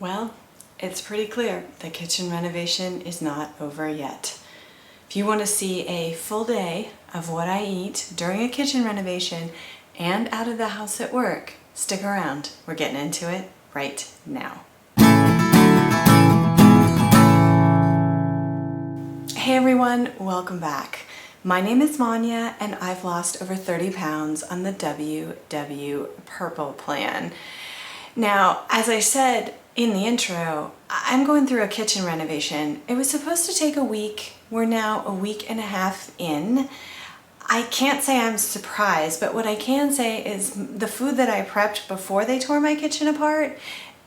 Well, it's pretty clear the kitchen renovation is not over yet. If you want to see a full day of what I eat during a kitchen renovation and out of the house at work, stick around. We're getting into it right now. Hey everyone, welcome back. My name is Vanya and I've lost over 30 pounds on the WW Purple plan. Now, as I said in the intro, I'm going through a kitchen renovation. It was supposed to take a week. We're now a week and a half in. I can't say I'm surprised, but what I can say is the food that I prepped before they tore my kitchen apart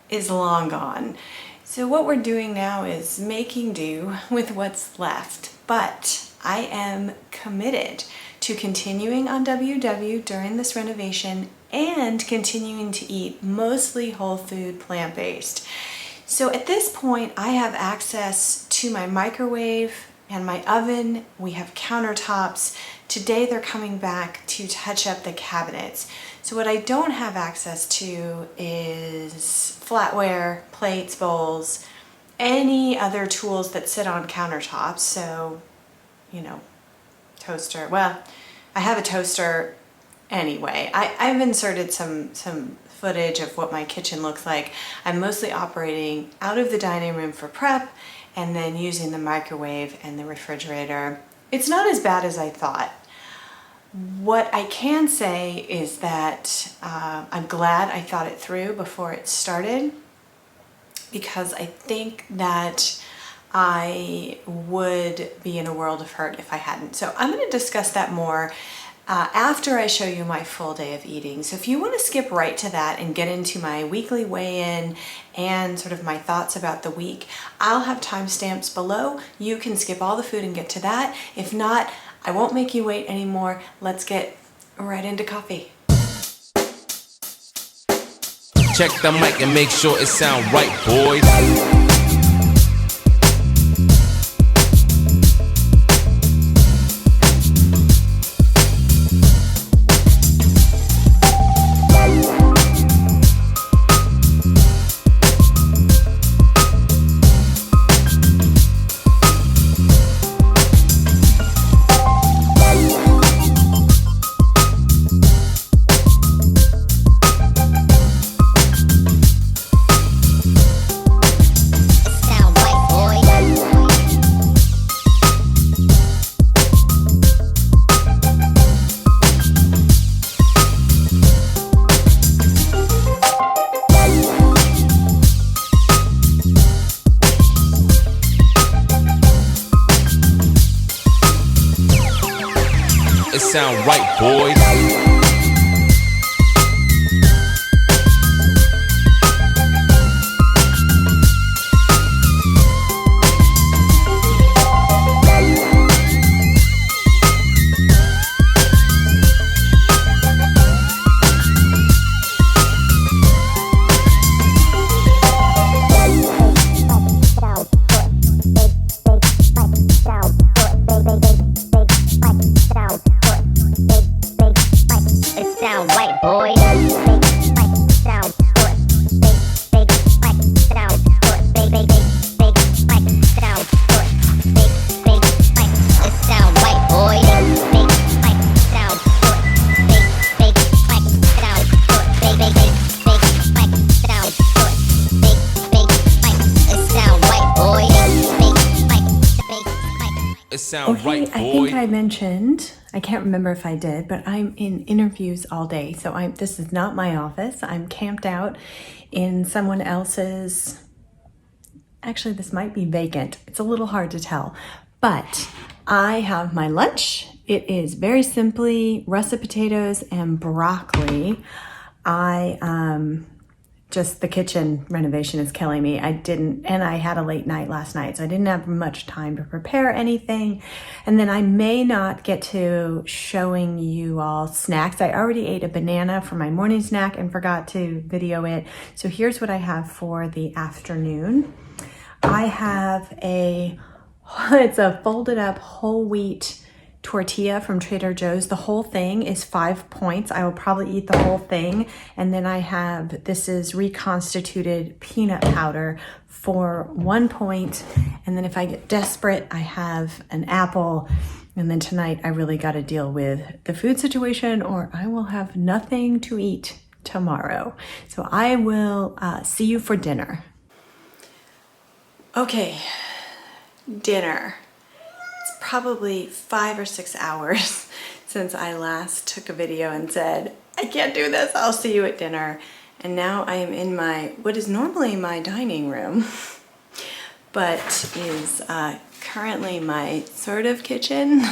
is long gone. So what we're doing now is making do with what's left, but I am committed to continuing on WW during this renovation and continuing to eat mostly whole food, plant-based. So at this point, I have access to my microwave and my oven. We have countertops. Today they're coming back to touch up the cabinets. So what I don't have access to is flatware, plates, bowls, any other tools that sit on countertops. So, toaster. Well, I have a toaster anyway. I've inserted some footage of what my kitchen looks like. I'm mostly operating out of the dining room for prep and then using the microwave and the refrigerator. It's not as bad as I thought. What I can say is that I'm glad I thought it through before it started, because I think that I would be in a world of hurt if I hadn't. So I'm going to discuss that more after I show you my full day of eating. So if you want to skip right to that and get into my weekly weigh-in and sort of my thoughts about the week, I'll have timestamps below. You can skip all the food and get to that. If not, I won't make you wait anymore. Let's get right into coffee. Check the mic and make sure it sound right, boys. It sound right, boys. Okay, I think I mentioned, I can't remember if I did, but I'm in interviews all day. So this is not my office. I'm camped out in someone else's, actually this might be vacant. It's a little hard to tell, but I have my lunch. It is very simply russet potatoes and broccoli. Just the kitchen renovation is killing me. And I had a late night last night, so I didn't have much time to prepare anything. And then I may not get to showing you all snacks. I already ate a banana for my morning snack and forgot to video it. So here's what I have for the afternoon. I have it's a folded up whole wheat tortilla from Trader Joe's. The whole thing is 5 points. I will probably eat the whole thing. And then I have, this is reconstituted peanut powder for 1 point. And then if I get desperate, I have an apple. And then tonight I really got to deal with the food situation, or I will have nothing to eat tomorrow. So I will see you for dinner. Okay, dinner. It's probably 5 or 6 hours since I last took a video and said, I can't do this, I'll see you at dinner. And now I am in what is normally my dining room, but is currently my sort of kitchen.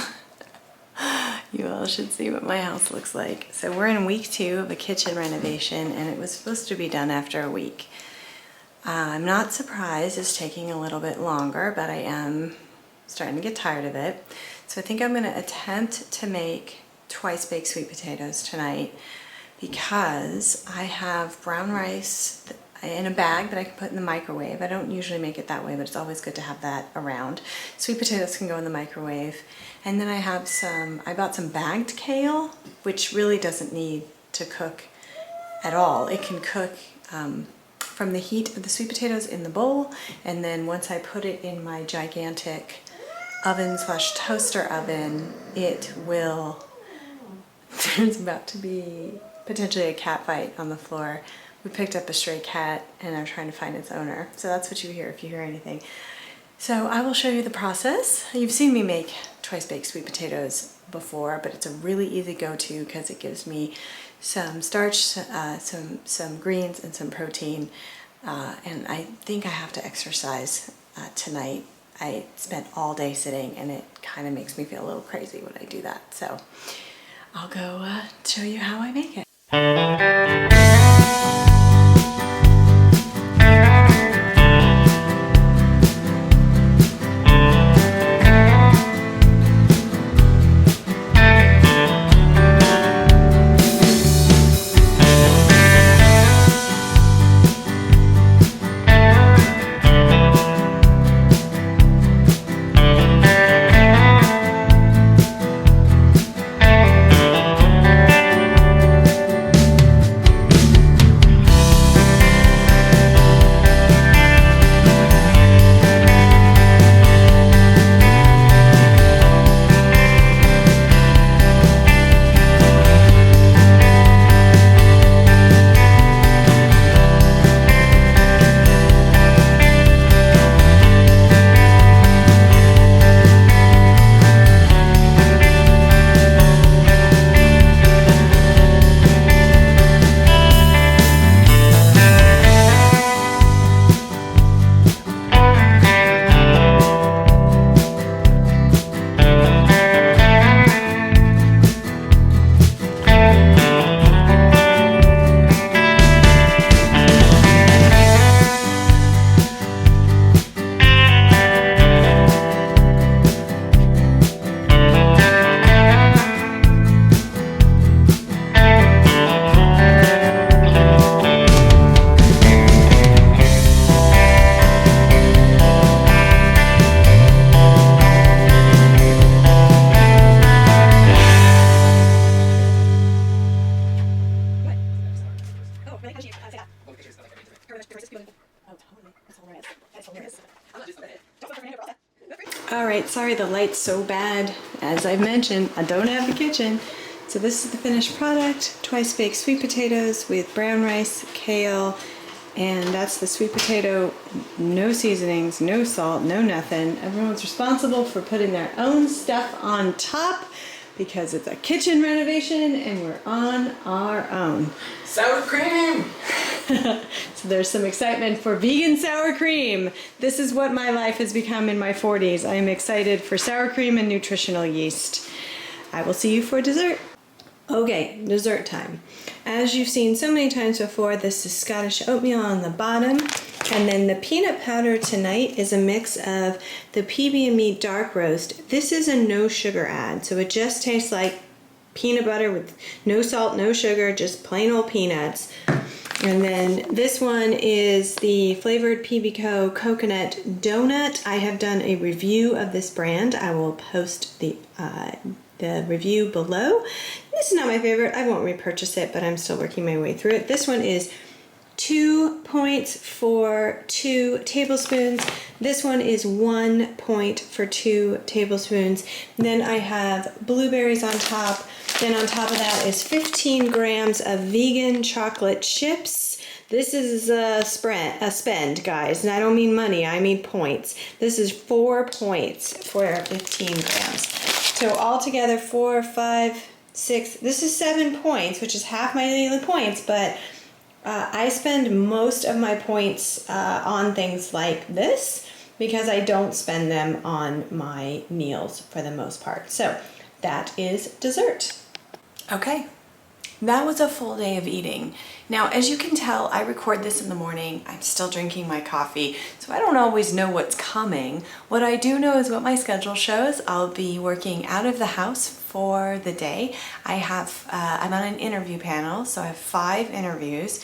You all should see what my house looks like. So we're in week 2 of a kitchen renovation, and it was supposed to be done after a week. I'm not surprised it's taking a little bit longer, but I am starting to get tired of it. So I think I'm going to attempt to make twice baked sweet potatoes tonight, because I have brown rice in a bag that I can put in the microwave. I don't usually make it that way, but it's always good to have that around. Sweet potatoes can go in the microwave. And then I bought some bagged kale, which really doesn't need to cook at all. It can cook from the heat of the sweet potatoes in the bowl, and then once I put it in my gigantic oven/toaster oven, it will, there's about to be potentially a cat fight on the floor. We picked up a stray cat and are trying to find its owner. So that's what you hear if you hear anything. So I will show you the process. You've seen me make twice baked sweet potatoes before, but it's a really easy go-to because it gives me some starch, some greens, and some protein. And I think I have to exercise tonight. I spent all day sitting, and it kind of makes me feel a little crazy when I do that. So I'll go show you how I make it. Alright, sorry the light's so bad. As I've mentioned, I don't have a kitchen. So this is the finished product. Twice baked sweet potatoes with brown rice, kale, and that's the sweet potato, no seasonings, no salt, no nothing. Everyone's responsible for putting their own stuff on top because it's a kitchen renovation and we're on our own. Sour cream! So there's some excitement for vegan sour cream. This is what my life has become in my 40s. I am excited for sour cream and nutritional yeast. I will see you for dessert. Okay, dessert time. As you've seen so many times before, this is Scottish oatmeal on the bottom. And then the peanut powder tonight is a mix of the PB&Me dark roast. This is a no sugar add, so it just tastes like peanut butter with no salt, no sugar, just plain old peanuts. And then this one is the flavored PB&Co coconut donut. I have done a review of this brand. I will post the review below. This is not my favorite. I won't repurchase it, but I'm still working my way through it. This one is 2 points for 2 tablespoons. This one is 1 point for 2 tablespoons. And then I have blueberries on top. Then on top of that is 15 grams of vegan chocolate chips. This is a spend, guys. And I don't mean money, I mean points. This is 4 points for 15 grams. So altogether 4, 5, 6, this is 7 points, which is half my daily points, but I spend most of my points on things like this because I don't spend them on my meals for the most part. So that is dessert. Okay, that was a full day of eating. Now, as you can tell, I record this in the morning. I'm still drinking my coffee, so I don't always know what's coming. What I do know is what my schedule shows. I'll be working out of the house for the day. I'm on an interview panel, so I have 5 interviews.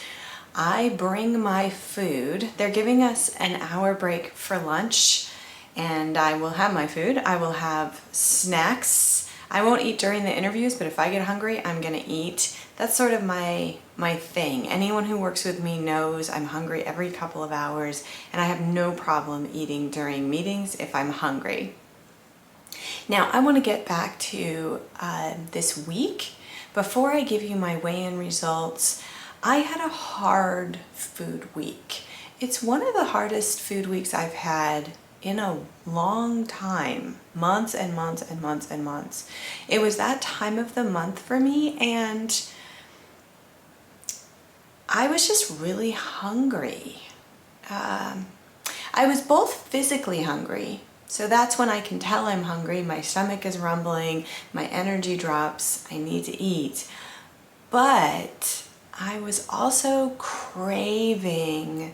I bring my food. They're giving us an hour break for lunch, and I will have my food. I will have snacks. I won't eat during the interviews, but if I get hungry, I'm gonna eat. That's sort of my thing. Anyone who works with me knows I'm hungry every couple of hours, and I have no problem eating during meetings if I'm hungry. Now, I wanna get back to this week. Before I give you my weigh-in results, I had a hard food week. It's one of the hardest food weeks I've had in a long time, months and months and months and months. It was that time of the month for me, and I was just really hungry. I was both physically hungry, so that's when I can tell I'm hungry. My stomach is rumbling, my energy drops, I need to eat. But I was also craving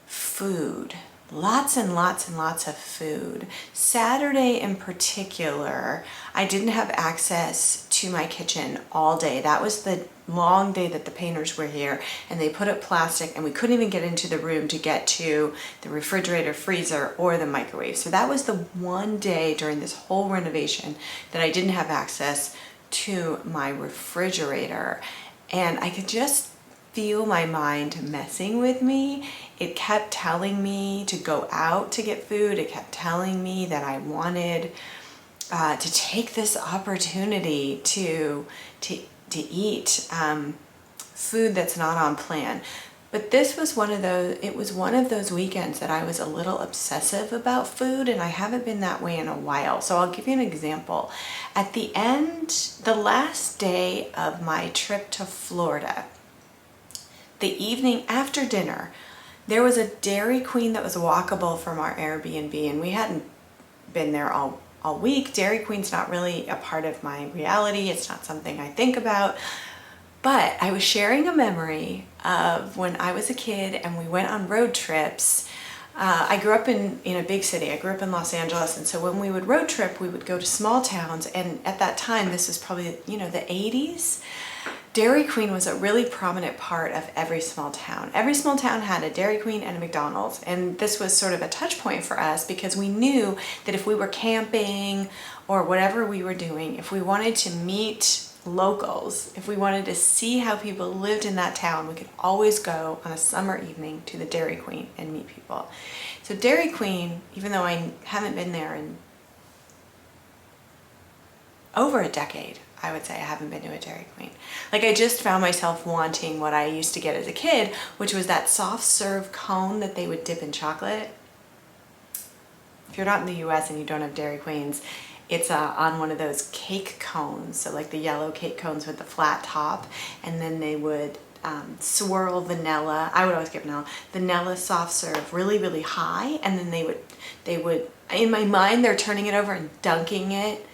food. Lots and lots and lots of food. Saturday in particular, I didn't have access to my kitchen all day. That was the long day that the painters were here, and they put up plastic, and we couldn't even get into the room to get to the refrigerator, freezer, or the microwave. So that was the one day during this whole renovation that I didn't have access to my refrigerator. And I could just feel my mind messing with me. It kept telling me to go out to get food. It kept telling me that I wanted to take this opportunity to eat food that's not on plan. But this was it was one of those weekends that I was a little obsessive about food, and I haven't been that way in a while. So I'll give you an example. At the last day of my trip to Florida, the evening after dinner, there was a Dairy Queen that was walkable from our Airbnb, and we hadn't been there all week. Dairy Queen's not really a part of my reality. It's not something I think about. But I was sharing a memory of when I was a kid and we went on road trips. I grew up in a big city. I grew up in Los Angeles, and so when we would road trip, we would go to small towns, and at that time, this was probably, the 80s, Dairy Queen was a really prominent part of every small town. Every small town had a Dairy Queen and a McDonald's, and this was sort of a touch point for us because we knew that if we were camping or whatever we were doing, if we wanted to meet locals, if we wanted to see how people lived in that town, we could always go on a summer evening to the Dairy Queen and meet people. So Dairy Queen, even though I haven't been there in over a decade, I would say I haven't been to a Dairy Queen. Like, I just found myself wanting what I used to get as a kid, which was that soft serve cone that they would dip in chocolate. If you're not in the US and you don't have Dairy Queens, it's on one of those cake cones, so like the yellow cake cones with the flat top, and then they would swirl vanilla. I would always get vanilla soft serve really, really high, and then they would, in my mind, they're turning it over and dunking it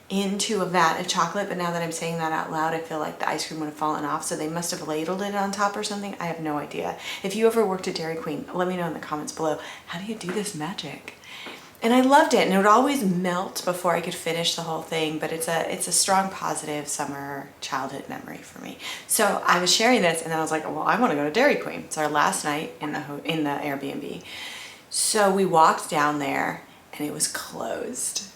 into a vat of chocolate, but now that I'm saying that out loud, I feel like the ice cream would have fallen off, so they must have ladled it on top or something. I have no idea. If you ever worked at Dairy Queen, let me know in the comments below. How do you do this magic? And I loved it, and it would always melt before I could finish the whole thing, but it's a strong, positive summer childhood memory for me. So I was sharing this, and then I was like, well, I want to go to Dairy Queen. It's our last night in the Airbnb. So we walked down there, and it was closed.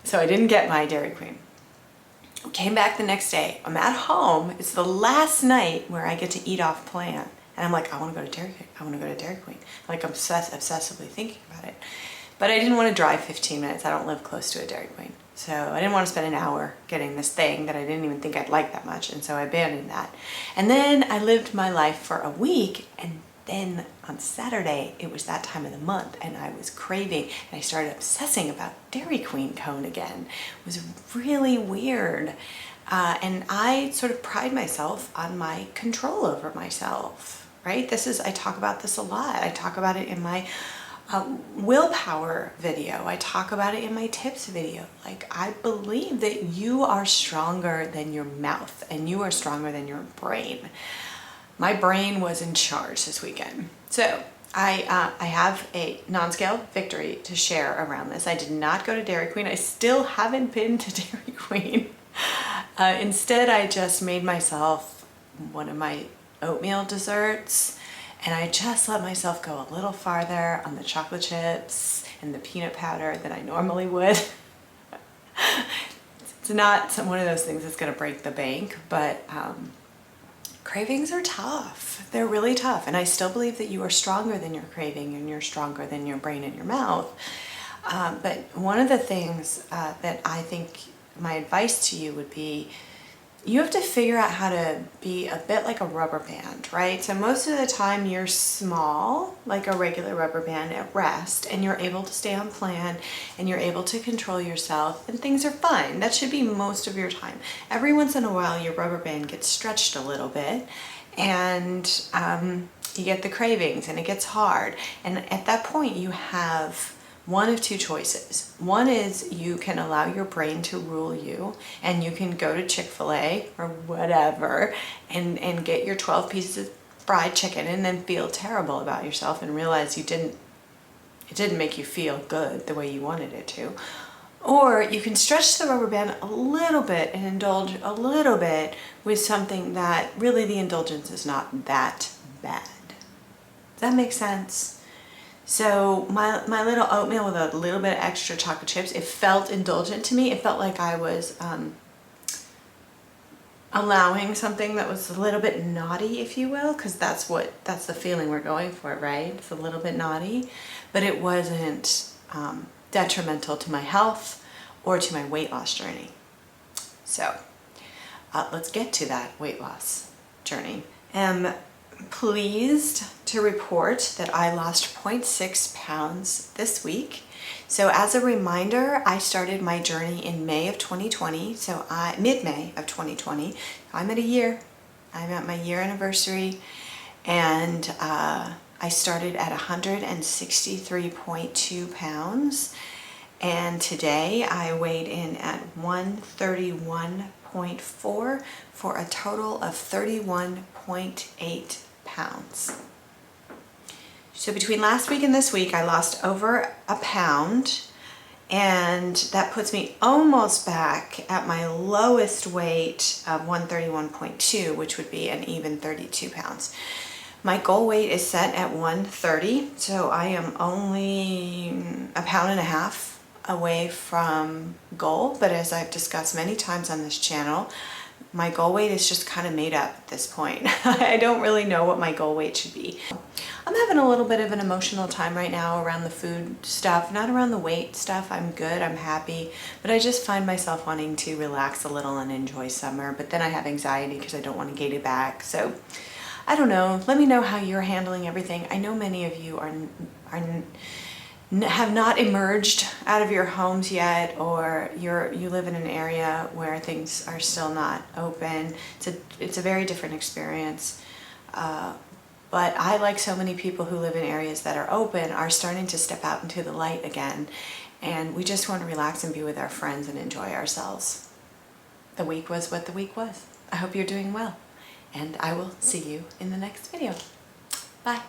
So I didn't get my Dairy Queen. Came back the next day. I'm at home. It's the last night where I get to eat off plan. And I'm like, I want to go to Dairy Queen. I want to go to Dairy Queen. Like, obsessively thinking about it. But I didn't want to drive 15 minutes. I don't live close to a Dairy Queen. So I didn't want to spend an hour getting this thing that I didn't even think I'd like that much. And so I abandoned that. And then I lived my life for a week. And then on Saturday, it was that time of the month. And I was craving. And I started obsessing about Dairy Queen cone again. It was really weird. And I sort of pride myself on my control over myself. Right? I talk about this a lot. I talk about it in my willpower video. I talk about it in my tips video. Like, I believe that you are stronger than your mouth and you are stronger than your brain. My brain was in charge this weekend. So I have a non-scale victory to share around this. I did not go to Dairy Queen. I still haven't been to Dairy Queen. Instead, I just made myself one of my oatmeal desserts, and I just let myself go a little farther on the chocolate chips and the peanut powder than I normally would. It's not one of those things that's going to break the bank, but cravings are tough. They're really tough, and I still believe that you are stronger than your craving and you're stronger than your brain and your mouth. But one of the things that I think my advice to you would be, you have to figure out how to be a bit like a rubber band, right? So most of the time you're small, like a regular rubber band at rest, and you're able to stay on plan, and you're able to control yourself, and things are fine. That should be most of your time. Every once in a while, your rubber band gets stretched a little bit, and you get the cravings, and it gets hard. And at that point, you have one of two choices. One is you can allow your brain to rule you, and you can go to Chick-fil-A or whatever and get your 12 pieces of fried chicken and then feel terrible about yourself and realize it didn't make you feel good the way you wanted it to. Or you can stretch the rubber band a little bit and indulge a little bit with something that really the indulgence is not that bad. Does that make sense? So my little oatmeal with a little bit of extra chocolate chips, it felt indulgent to me. It felt like I was allowing something that was a little bit naughty, if you will, because that's the feeling we're going for, right? It's a little bit naughty, but it wasn't detrimental to my health or to my weight loss journey. So let's get to that weight loss journey. I'm pleased to report that I lost 0.6 pounds this week. So as a reminder, I started my journey in May of 2020, so mid-May of 2020. I'm at a year. I'm at my year anniversary, and I started at 163.2 pounds, and today I weighed in at 131.4 for a total of 31.8 pounds. So between last week and this week, I lost over a pound, and that puts me almost back at my lowest weight of 131.2, which would be an even 32 pounds. My goal weight is set at 130, so I am only a pound and a half away from goal, but as I've discussed many times on this channel, my goal weight is just kind of made up at this point. I don't really know what my goal weight should be. I'm having a little bit of an emotional time right now around the food stuff, not around the weight stuff. I'm good, I'm happy, but I just find myself wanting to relax a little and enjoy summer, but then I have anxiety because I don't want to gain it back. So I don't know. Let me know how you're handling everything. I know many of you have not emerged out of your homes yet, or you live in an area where things are still not open. It's a very different experience. But I, like so many people who live in areas that are open, are starting to step out into the light again. And we just want to relax and be with our friends and enjoy ourselves. The week was what the week was. I hope you're doing well. And I will see you in the next video. Bye.